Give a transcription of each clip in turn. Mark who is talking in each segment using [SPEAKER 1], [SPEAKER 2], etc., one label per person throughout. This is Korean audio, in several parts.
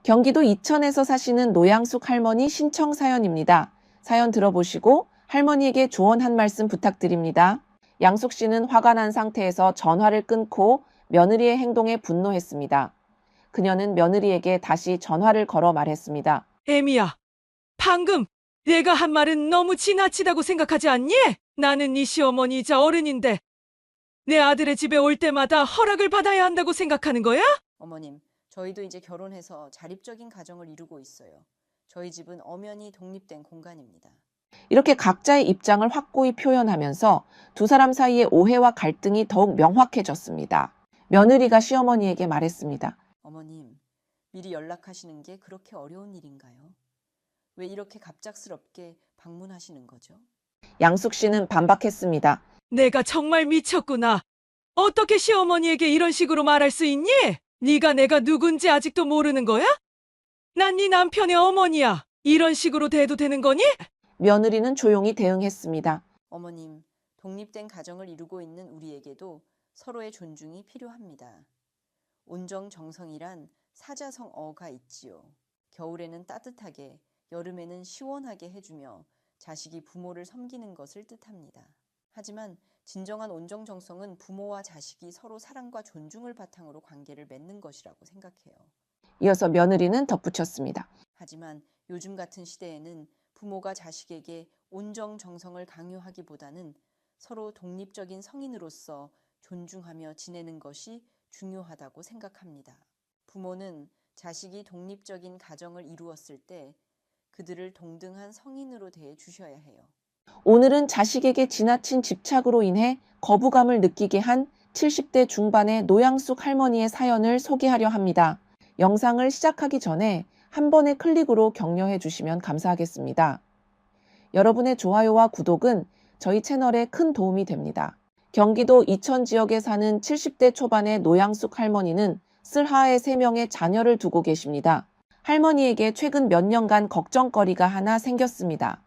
[SPEAKER 1] 경기도 이천에서 사시는 노양숙 할머니 신청 사연입니다. 사연 들어보시고 할머니에게 조언 한 말씀 부탁드립니다. 양숙 씨는 화가 난 상태에서 전화를 끊고 며느리의 행동에 분노했습니다. 그녀는 며느리에게 다시 전화를 걸어 말했습니다.
[SPEAKER 2] 애미야, 방금 내가 한 말은 너무 지나치다고 생각하지 않니? 나는 네 시어머니이자 어른인데 내 아들의 집에 올 때마다 허락을 받아야 한다고 생각하는 거야?
[SPEAKER 3] 어머님, 저희도 이제 결혼해서 자립적인 가정을 이루고 있어요. 저희 집은 엄연히 독립된 공간입니다.
[SPEAKER 1] 이렇게 각자의 입장을 확고히 표현하면서 두 사람 사이의 오해와 갈등이 더욱 명확해졌습니다. 며느리가 시어머니에게 말했습니다.
[SPEAKER 3] 어머님, 미리 연락하시는 게 그렇게 어려운 일인가요? 왜 이렇게 갑작스럽게 방문하시는 거죠?
[SPEAKER 1] 양숙 씨는 반박했습니다.
[SPEAKER 2] 내가 정말 미쳤구나. 어떻게 시어머니에게 이런 식으로 말할 수 있니? 네가 내가 누군지 아직도 모르는 거야? 난 네 남편의 어머니야. 이런 식으로 대도 되는 거니?
[SPEAKER 1] 며느리는 조용히 대응했습니다.
[SPEAKER 3] 어머님, 독립된 가정을 이루고 있는 우리에게도 서로의 존중이 필요합니다. 온정정성이란 사자성어가 있지요. 겨울에는 따뜻하게, 여름에는 시원하게 해주며 자식이 부모를 섬기는 것을 뜻합니다. 하지만 진정한 온정정성은 부모와 자식이 서로 사랑과 존중을 바탕으로 관계를 맺는 것이라고 생각해요.
[SPEAKER 1] 이어서 며느리는 덧붙였습니다.
[SPEAKER 3] 하지만 요즘 같은 시대에는 부모가 자식에게 온정정성을 강요하기보다는 서로 독립적인 성인으로서 존중하며 지내는 것이 중요하다고 생각합니다. 부모는 자식이 독립적인 가정을 이루었을 때 그들을 동등한 성인으로 대해 주셔야 해요.
[SPEAKER 1] 오늘은 자식에게 지나친 집착으로 인해 거부감을 느끼게 한 70대 중반의 노양숙 할머니의 사연을 소개하려 합니다. 영상을 시작하기 전에 한 번의 클릭으로 격려해 주시면 감사하겠습니다. 여러분의 좋아요와 구독은 저희 채널에 큰 도움이 됩니다. 경기도 이천 지역에 사는 70대 초반의 노양숙 할머니는 쓸하에 3명의 자녀를 두고 계십니다. 할머니에게 최근 몇 년간 걱정거리가 하나 생겼습니다.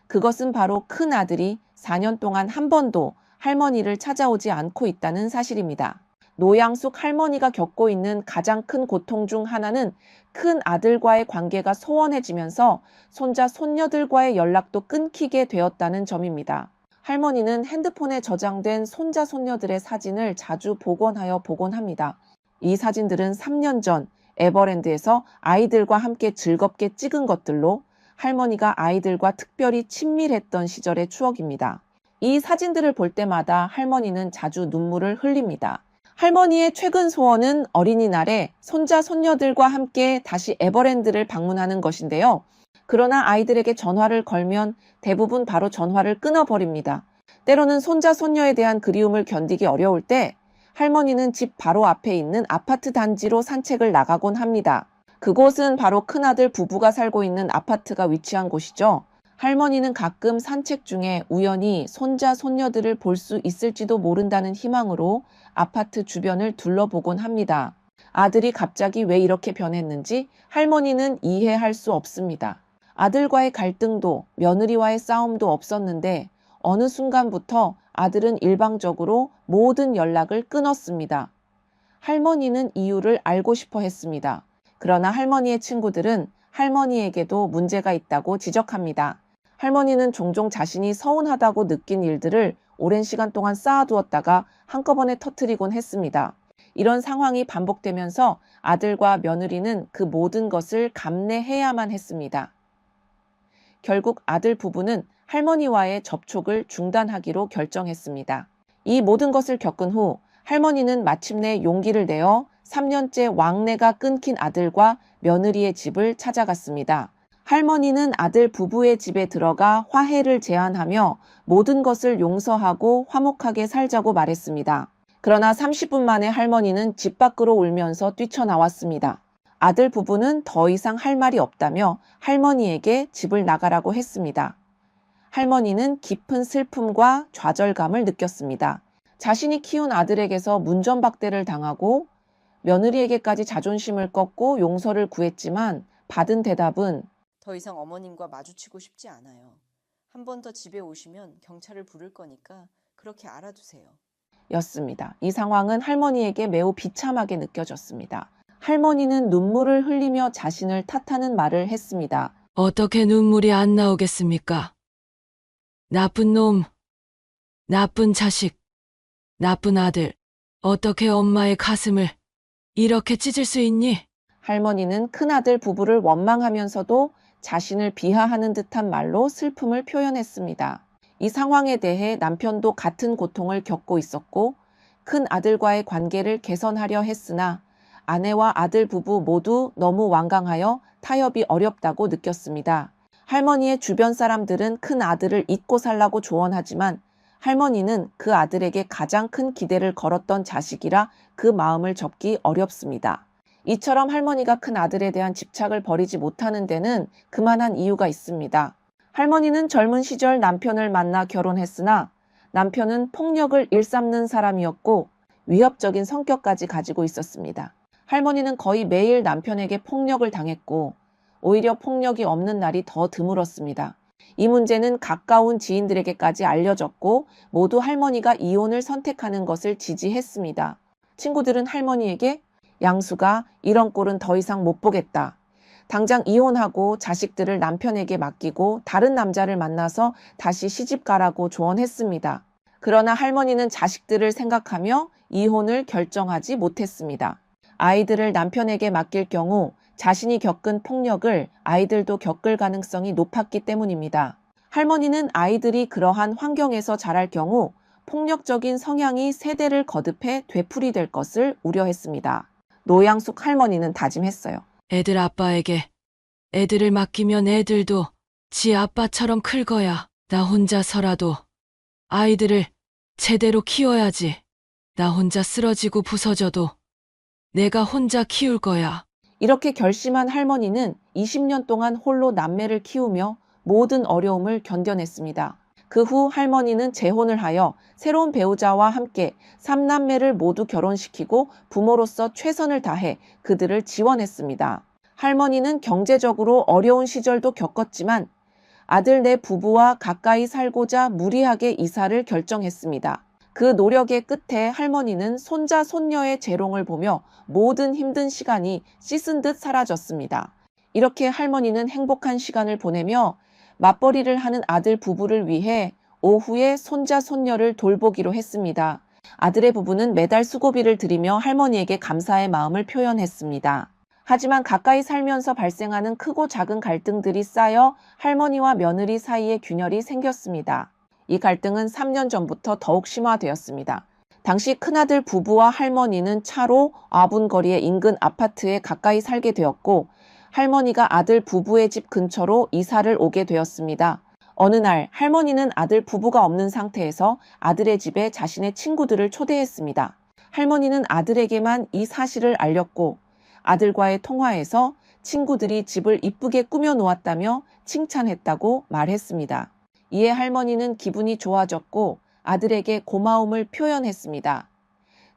[SPEAKER 1] 그것은 바로 큰 아들이 4년 동안 한 번도 할머니를 찾아오지 않고 있다는 사실입니다. 노양숙 할머니가 겪고 있는 가장 큰 고통 중 하나는 큰 아들과의 관계가 소원해지면서 손자, 손녀들과의 연락도 끊기게 되었다는 점입니다. 할머니는 핸드폰에 저장된 손자, 손녀들의 사진을 자주 복원하여 보곤 합니다. 이 사진들은 3년 전 에버랜드에서 아이들과 함께 즐겁게 찍은 것들로 할머니가 아이들과 특별히 친밀했던 시절의 추억입니다. 이 사진들을 볼 때마다 할머니는 자주 눈물을 흘립니다. 할머니의 최근 소원은 어린이날에 손자, 손녀들과 함께 다시 에버랜드를 방문하는 것인데요. 그러나 아이들에게 전화를 걸면 대부분 바로 전화를 끊어버립니다. 때로는 손자, 손녀에 대한 그리움을 견디기 어려울 때 할머니는 집 바로 앞에 있는 아파트 단지로 산책을 나가곤 합니다. 그곳은 바로 큰아들 부부가 살고 있는 아파트가 위치한 곳이죠. 할머니는 가끔 산책 중에 우연히 손자, 손녀들을 볼 수 있을지도 모른다는 희망으로 아파트 주변을 둘러보곤 합니다. 아들이 갑자기 왜 이렇게 변했는지 할머니는 이해할 수 없습니다. 아들과의 갈등도 며느리와의 싸움도 없었는데 어느 순간부터 아들은 일방적으로 모든 연락을 끊었습니다. 할머니는 이유를 알고 싶어 했습니다. 그러나 할머니의 친구들은 할머니에게도 문제가 있다고 지적합니다. 할머니는 종종 자신이 서운하다고 느낀 일들을 오랜 시간 동안 쌓아두었다가 한꺼번에 터뜨리곤 했습니다. 이런 상황이 반복되면서 아들과 며느리는 그 모든 것을 감내해야만 했습니다. 결국 아들 부부는 할머니와의 접촉을 중단하기로 결정했습니다. 이 모든 것을 겪은 후 할머니는 마침내 용기를 내어 3년째 왕래가 끊긴 아들과 며느리의 집을 찾아갔습니다. 할머니는 아들 부부의 집에 들어가 화해를 제안하며 모든 것을 용서하고 화목하게 살자고 말했습니다. 그러나 30분 만에 할머니는 집 밖으로 울면서 뛰쳐나왔습니다. 아들 부부는 더 이상 할 말이 없다며 할머니에게 집을 나가라고 했습니다. 할머니는 깊은 슬픔과 좌절감을 느꼈습니다. 자신이 키운 아들에게서 문전박대를 당하고 며느리에게까지 자존심을 꺾고 용서를 구했지만 받은 대답은
[SPEAKER 3] 더 이상 어머님과 마주치고 싶지 않아요. 한 번 더 집에 오시면 경찰을 부를 거니까 그렇게 알아두세요.
[SPEAKER 1] 였습니다. 이 상황은 할머니에게 매우 비참하게 느껴졌습니다. 할머니는 눈물을 흘리며 자신을 탓하는 말을 했습니다.
[SPEAKER 2] 어떻게 눈물이 안 나오겠습니까? 나쁜 놈, 나쁜 자식, 나쁜 아들. 어떻게 엄마의 가슴을 이렇게 찢을 수 있니?
[SPEAKER 1] 할머니는 큰아들 부부를 원망하면서도 자신을 비하하는 듯한 말로 슬픔을 표현했습니다. 이 상황에 대해 남편도 같은 고통을 겪고 있었고 큰 아들과의 관계를 개선하려 했으나 아내와 아들 부부 모두 너무 완강하여 타협이 어렵다고 느꼈습니다. 할머니의 주변 사람들은 큰 아들을 잊고 살라고 조언하지만 할머니는 그 아들에게 가장 큰 기대를 걸었던 자식이라 그 마음을 접기 어렵습니다. 이처럼 할머니가 큰 아들에 대한 집착을 버리지 못하는 데는 그만한 이유가 있습니다. 할머니는 젊은 시절 남편을 만나 결혼했으나 남편은 폭력을 일삼는 사람이었고 위협적인 성격까지 가지고 있었습니다. 할머니는 거의 매일 남편에게 폭력을 당했고 오히려 폭력이 없는 날이 더 드물었습니다. 이 문제는 가까운 지인들에게까지 알려졌고 모두 할머니가 이혼을 선택하는 것을 지지했습니다. 친구들은 할머니에게 양수가 이런 꼴은 더 이상 못 보겠다. 당장 이혼하고 자식들을 남편에게 맡기고 다른 남자를 만나서 다시 시집가라고 조언했습니다. 그러나 할머니는 자식들을 생각하며 이혼을 결정하지 못했습니다. 아이들을 남편에게 맡길 경우 자신이 겪은 폭력을 아이들도 겪을 가능성이 높았기 때문입니다. 할머니는 아이들이 그러한 환경에서 자랄 경우 폭력적인 성향이 세대를 거듭해 되풀이될 것을 우려했습니다. 노양숙 할머니는 다짐했어요.
[SPEAKER 2] 애들 아빠에게 애들을 맡기면 애들도 지 아빠처럼 클 거야. 나 혼자서라도 아이들을 제대로 키워야지. 나 혼자 쓰러지고 부서져도 내가 혼자 키울 거야.
[SPEAKER 1] 이렇게 결심한 할머니는 20년 동안 홀로 남매를 키우며 모든 어려움을 견뎌냈습니다. 그 후 할머니는 재혼을 하여 새로운 배우자와 함께 3남매를 모두 결혼시키고 부모로서 최선을 다해 그들을 지원했습니다. 할머니는 경제적으로 어려운 시절도 겪었지만 아들 네 부부와 가까이 살고자 무리하게 이사를 결정했습니다. 그 노력의 끝에 할머니는 손자 손녀의 재롱을 보며 모든 힘든 시간이 씻은 듯 사라졌습니다. 이렇게 할머니는 행복한 시간을 보내며 맞벌이를 하는 아들 부부를 위해 오후에 손자 손녀를 돌보기로 했습니다. 아들의 부부는 매달 수고비를 드리며 할머니에게 감사의 마음을 표현했습니다. 하지만 가까이 살면서 발생하는 크고 작은 갈등들이 쌓여 할머니와 며느리 사이에 균열이 생겼습니다. 이 갈등은 3년 전부터 더욱 심화되었습니다. 당시 큰아들 부부와 할머니는 차로 5분 거리의 인근 아파트에 가까이 살게 되었고 할머니가 아들 부부의 집 근처로 이사를 오게 되었습니다. 어느 날 할머니는 아들 부부가 없는 상태에서 아들의 집에 자신의 친구들을 초대했습니다. 할머니는 아들에게만 이 사실을 알렸고 아들과의 통화에서 친구들이 집을 이쁘게 꾸며 놓았다며 칭찬했다고 말했습니다. 이에 할머니는 기분이 좋아졌고 아들에게 고마움을 표현했습니다.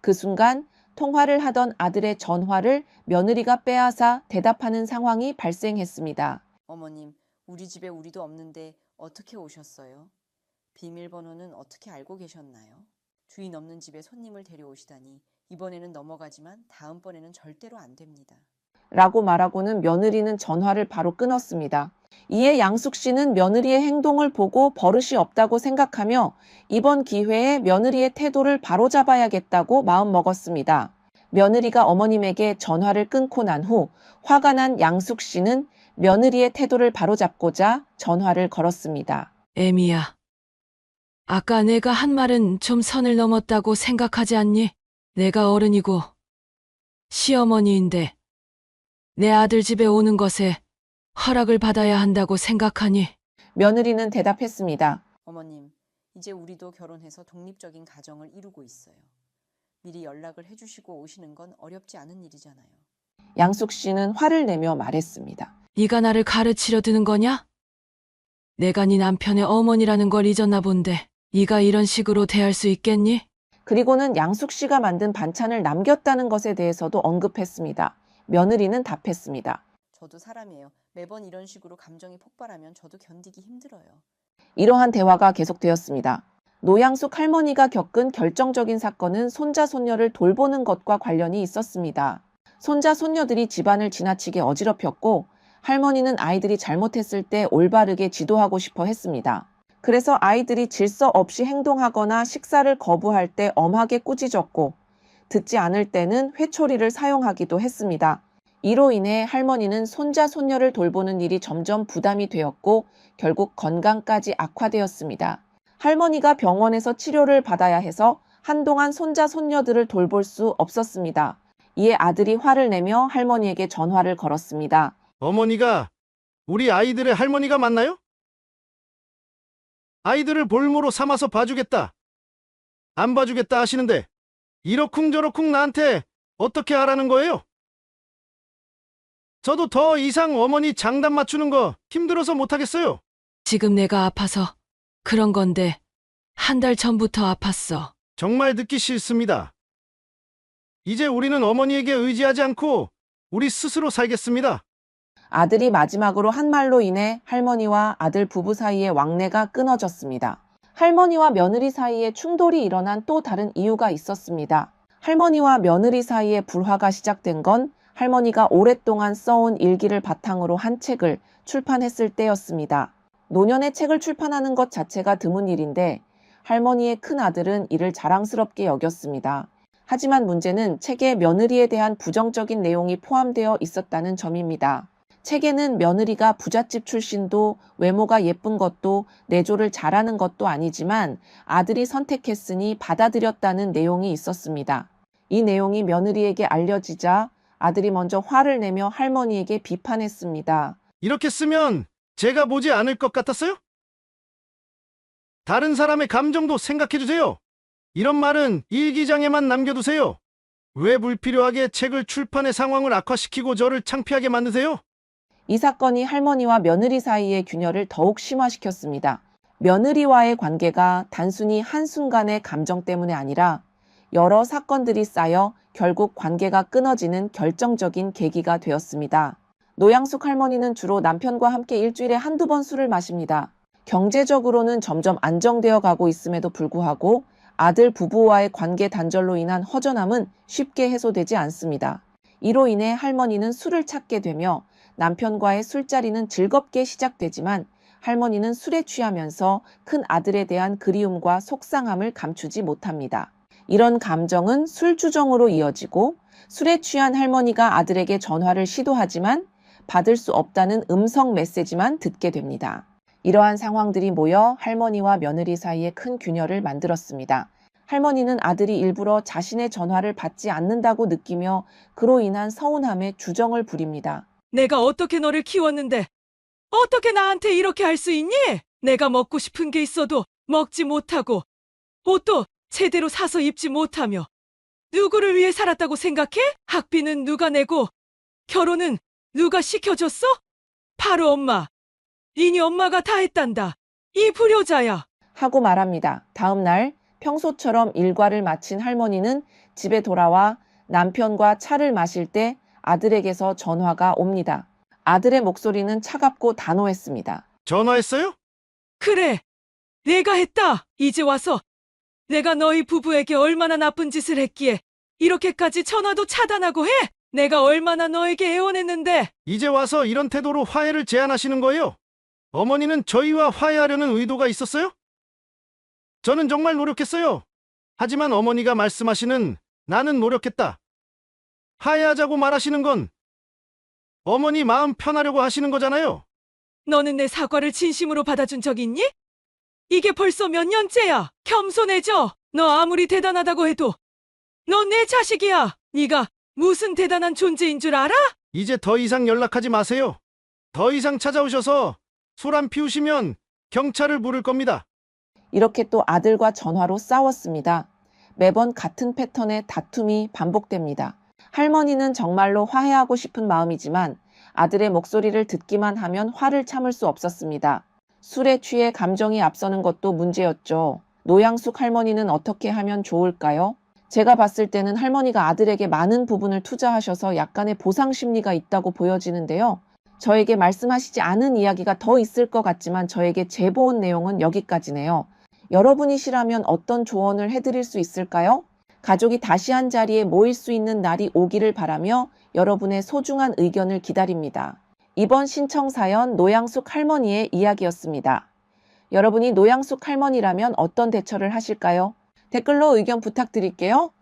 [SPEAKER 1] 그 순간 통화를 하던 아들의 전화를 며느리가 빼앗아 대답하는 상황이 발생했습니다.
[SPEAKER 3] 어머님, 우리 집에 우리도 없는데 어떻게 오셨어요? 비밀번호는 어떻게 알고 계셨나요? 주인 없는 집에 손님을 데려오시다니 이번에는 넘어가지만 다음번에는 절대로 안 됩니다.
[SPEAKER 1] 라고 말하고는 며느리는 전화를 바로 끊었습니다. 이에 양숙 씨는 며느리의 행동을 보고 버릇이 없다고 생각하며 이번 기회에 며느리의 태도를 바로잡아야겠다고 마음먹었습니다. 며느리가 어머님에게 전화를 끊고 난 후 화가 난 양숙 씨는 며느리의 태도를 바로잡고자 전화를 걸었습니다.
[SPEAKER 2] 애미야, 아까 내가 한 말은 좀 선을 넘었다고 생각하지 않니? 내가 어른이고 시어머니인데 내 아들 집에 오는 것에 허락을 받아야 한다고 생각하니?
[SPEAKER 1] 며느리는 대답했습니다.
[SPEAKER 3] 어머님, 이제 우리도 결혼해서 독립적인 가정을 이루고 있어요. 미리 연락을 해주시고 오시는 건 어렵지 않은 일이잖아요.
[SPEAKER 1] 양숙 씨는 화를 내며 말했습니다.
[SPEAKER 2] 네가 나를 가르치려 드는 거냐? 내가 네 남편의 어머니라는 걸 잊었나 본데 네가 이런 식으로 대할 수 있겠니?
[SPEAKER 1] 그리고는 양숙 씨가 만든 반찬을 남겼다는 것에 대해서도 언급했습니다. 며느리는 답했습니다.
[SPEAKER 3] 저도 사람이에요. 매번 이런 식으로 감정이 폭발하면 저도 견디기 힘들어요.
[SPEAKER 1] 이러한 대화가 계속되었습니다. 노양숙 할머니가 겪은 결정적인 사건은 손자 손녀를 돌보는 것과 관련이 있었습니다. 손자, 손녀들이 집안을 지나치게 어지럽혔고 할머니는 아이들이 잘못했을 때 올바르게 지도하고 싶어 했습니다. 그래서 아이들이 질서 없이 행동하거나 식사를 거부할 때 엄하게 꾸짖었고 듣지 않을 때는 회초리를 사용하기도 했습니다. 이로 인해 할머니는 손자, 손녀를 돌보는 일이 점점 부담이 되었고 결국 건강까지 악화되었습니다. 할머니가 병원에서 치료를 받아야 해서 한동안 손자, 손녀들을 돌볼 수 없었습니다. 이에 아들이 화를 내며 할머니에게 전화를 걸었습니다.
[SPEAKER 4] 어머니가 우리 아이들의 할머니가 맞나요? 아이들을 볼모로 삼아서 봐주겠다, 안 봐주겠다 하시는데 이러쿵저러쿵 나한테 어떻게 하라는 거예요? 저도 더 이상 어머니 장단 맞추는 거 힘들어서 못하겠어요.
[SPEAKER 2] 지금 내가 아파서 그런 건데 한 달 전부터 아팠어.
[SPEAKER 4] 정말 듣기 싫습니다. 이제 우리는 어머니에게 의지하지 않고 우리 스스로 살겠습니다.
[SPEAKER 1] 아들이 마지막으로 한 말로 인해 할머니와 아들 부부 사이의 왕래가 끊어졌습니다. 할머니와 며느리 사이에 충돌이 일어난 또 다른 이유가 있었습니다. 할머니와 며느리 사이에 불화가 시작된 건 할머니가 오랫동안 써온 일기를 바탕으로 한 책을 출판했을 때였습니다. 노년의 책을 출판하는 것 자체가 드문 일인데 할머니의 큰 아들은 이를 자랑스럽게 여겼습니다. 하지만 문제는 책에 며느리에 대한 부정적인 내용이 포함되어 있었다는 점입니다. 책에는 며느리가 부잣집 출신도 외모가 예쁜 것도 내조를 잘하는 것도 아니지만 아들이 선택했으니 받아들였다는 내용이 있었습니다. 이 내용이 며느리에게 알려지자 아들이 먼저 화를 내며 할머니에게 비판했습니다.
[SPEAKER 4] 이렇게 쓰면 제가 보지 않을 것 같았어요? 다른 사람의 감정도 생각해주세요. 이런 말은 일기장에만 남겨두세요. 왜 불필요하게 책을 출판해 상황을 악화시키고 저를 창피하게 만드세요?
[SPEAKER 1] 이 사건이 할머니와 며느리 사이의 균열을 더욱 심화시켰습니다. 며느리와의 관계가 단순히 한순간의 감정 때문에 아니라 여러 사건들이 쌓여 결국 관계가 끊어지는 결정적인 계기가 되었습니다. 노양숙 할머니는 주로 남편과 함께 일주일에 한두 번 술을 마십니다. 경제적으로는 점점 안정되어 가고 있음에도 불구하고 아들 부부와의 관계 단절로 인한 허전함은 쉽게 해소되지 않습니다. 이로 인해 할머니는 술을 찾게 되며 남편과의 술자리는 즐겁게 시작되지만 할머니는 술에 취하면서 큰 아들에 대한 그리움과 속상함을 감추지 못합니다. 이런 감정은 술주정으로 이어지고 술에 취한 할머니가 아들에게 전화를 시도하지만 받을 수 없다는 음성 메시지만 듣게 됩니다. 이러한 상황들이 모여 할머니와 며느리 사이에 큰 균열을 만들었습니다. 할머니는 아들이 일부러 자신의 전화를 받지 않는다고 느끼며 그로 인한 서운함에 주정을 부립니다.
[SPEAKER 2] 내가 어떻게 너를 키웠는데 어떻게 나한테 이렇게 할 수 있니? 내가 먹고 싶은 게 있어도 먹지 못하고 옷도 제대로 사서 입지 못하며 누구를 위해 살았다고 생각해? 학비는 누가 내고 결혼은 누가 시켜줬어? 바로 엄마. 니네 엄마가 다 했단다. 이 불효자야.
[SPEAKER 1] 하고 말합니다. 다음 날 평소처럼 일과를 마친 할머니는 집에 돌아와 남편과 차를 마실 때 아들에게서 전화가 옵니다. 아들의 목소리는 차갑고 단호했습니다.
[SPEAKER 4] 전화했어요?
[SPEAKER 2] 그래, 내가 했다. 이제 와서 내가 너희 부부에게 얼마나 나쁜 짓을 했기에 이렇게까지 전화도 차단하고 해? 내가 얼마나 너에게 애원했는데.
[SPEAKER 4] 이제 와서 이런 태도로 화해를 제안하시는 거예요? 어머니는 저희와 화해하려는 의도가 있었어요? 저는 정말 노력했어요. 하지만 어머니가 말씀하시는 나는 노력했다, 화해하자고 말하시는 건 어머니 마음 편하려고 하시는 거잖아요.
[SPEAKER 2] 너는 내 사과를 진심으로 받아준 적 있니? 이게 벌써 몇 년째야. 겸손해져. 너 아무리 대단하다고 해도 너 내 자식이야. 네가 무슨 대단한 존재인 줄 알아?
[SPEAKER 4] 이제 더 이상 연락하지 마세요. 더 이상 찾아오셔서 소란 피우시면 경찰을 부를 겁니다.
[SPEAKER 1] 이렇게 또 아들과 전화로 싸웠습니다. 매번 같은 패턴의 다툼이 반복됩니다. 할머니는 정말로 화해하고 싶은 마음이지만 아들의 목소리를 듣기만 하면 화를 참을 수 없었습니다. 술에 취해 감정이 앞서는 것도 문제였죠. 노양숙 할머니는 어떻게 하면 좋을까요? 제가 봤을 때는 할머니가 아들에게 많은 부분을 투자하셔서 약간의 보상 심리가 있다고 보여지는데요. 저에게 말씀하시지 않은 이야기가 더 있을 것 같지만 저에게 제보온 내용은 여기까지네요. 여러분이시라면 어떤 조언을 해드릴 수 있을까요? 가족이 다시 한 자리에 모일 수 있는 날이 오기를 바라며 여러분의 소중한 의견을 기다립니다. 이번 신청 사연 노양숙 할머니의 이야기였습니다. 여러분이 노양숙 할머니라면 어떤 대처를 하실까요? 댓글로 의견 부탁드릴게요.